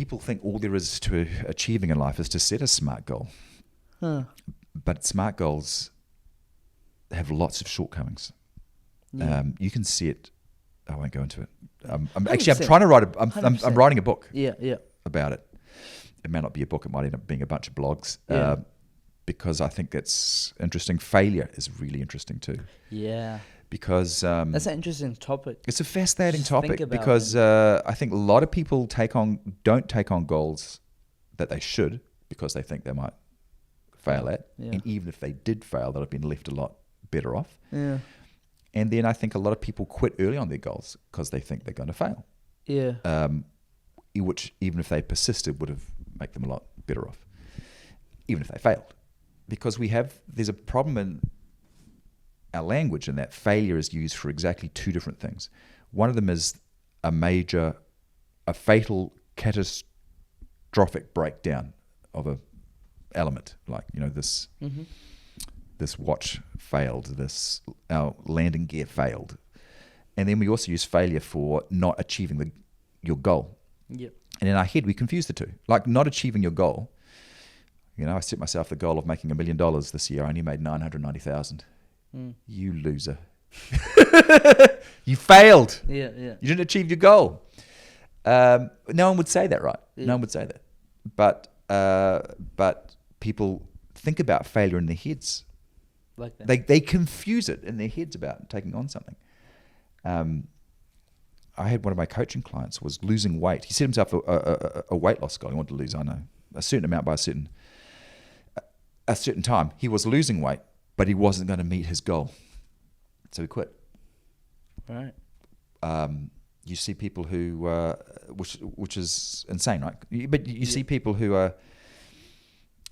people think all there is to achieving in life is to set a SMART goal. But SMART goals have lots of shortcomings. Yeah. You can set. I won't go into it. I'm 100%. trying to write. I'm 100%. writing a book. Yeah. About it. It may not be a book. It might end up being a bunch of blogs. Yeah. Because I think that's interesting. Failure is really interesting too. Yeah. Because That's an interesting topic. it's a fascinating Just think topic about because I think a lot of people don't take on goals that they should because they think they might fail at. Yeah. And even if they did fail, they'll have been left a lot better off. Yeah. And then I think a lot of people quit early on their goals because they think they're going to fail. Yeah. Which even if they persisted would have made them a lot better off, even if they failed. Because there's a problem in our language in that failure is used for exactly two different things. One of them is a fatal, catastrophic breakdown of a element, like, this this watch failed, our landing gear failed. And then we also use failure for not achieving your goal. Yep. And in our head, we confuse the two. Like not achieving your goal. I set myself the goal of making $1 million this year. I only made 990,000. You loser. You failed. Yeah. You didn't achieve your goal. No one would say that, right? Yeah. No one would say that. But people think about failure in their heads. Like that. They confuse it in their heads about taking on something. I had one of my coaching clients was losing weight. He set himself a weight loss goal. He wanted to lose, I know, a certain amount by a certain time. He was losing weight, but he wasn't going to meet his goal. So he quit. Right. You see people who, which is insane, right? But you see people who are,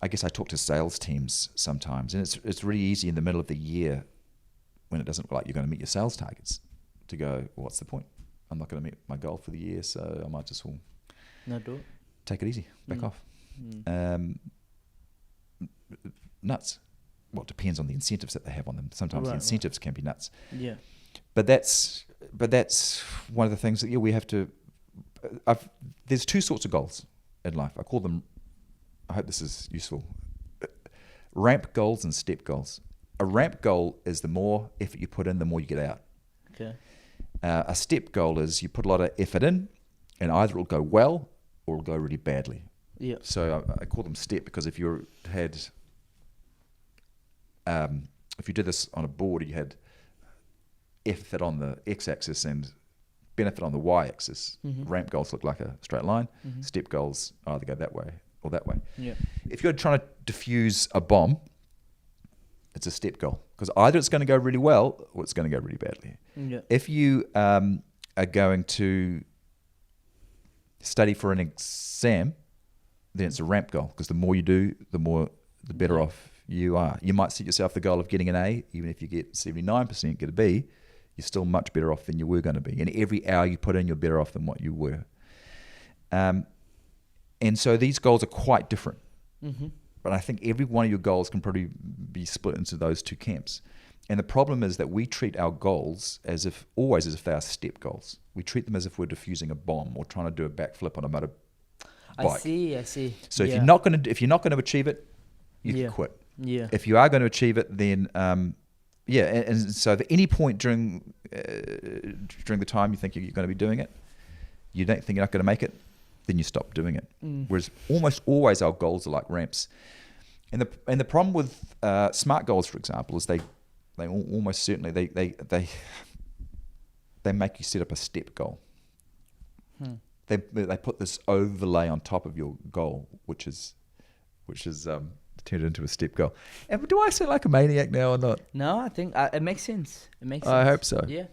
I guess I talk to sales teams sometimes, and it's really easy in the middle of the year when it doesn't look like you're going to meet your sales targets to go, well, what's the point? I'm not going to meet my goal for the year, so I might just No, do it. take it easy, back off. Nuts. Well, it depends on the incentives that they have on them. Sometimes the incentives can be nuts. Yeah. But that's one of the things that we have to. There's two sorts of goals in life. I call them. I hope this is useful. Ramp goals and step goals. A ramp goal is the more effort you put in, the more you get out. Okay. A step goal is you put a lot of effort in, and either it'll go well or it'll go really badly. Yeah. So I call them step because if you did this on a board, you had effort on the x-axis and benefit on the y-axis. Ramp goals look like a straight line. Step goals either go that way or that way. Yeah. If you're trying to defuse a bomb, it's a step goal because either it's going to go really well or it's going to go really badly. Yeah. If you are going to study for an exam, then it's a ramp goal because the more you do, the better off you are. You might set yourself the goal of getting an A, even if you get 79%, get a B, you're still much better off than you were going to be. And every hour you put in, you're better off than what you were. And so these goals are quite different. But I think every one of your goals can probably be split into those two camps. And the problem is that we treat our goals always as if they are step goals. We treat them as if we're defusing a bomb or trying to do a backflip on a motorbike. I see. So if you're not going to achieve it, you can quit. Yeah. If you are going to achieve it, then and so at any point during the time you think you're going to be doing it, you don't think you're not going to make it, then you stop doing it. Whereas almost always our goals are like ramps. And the problem with SMART goals, for example, is they almost certainly they make you set up a step goal. They put this overlay on top of your goal, which is turned into a step goal. And do I sound like a maniac now or not? No, I think it makes sense. I hope so. Yeah.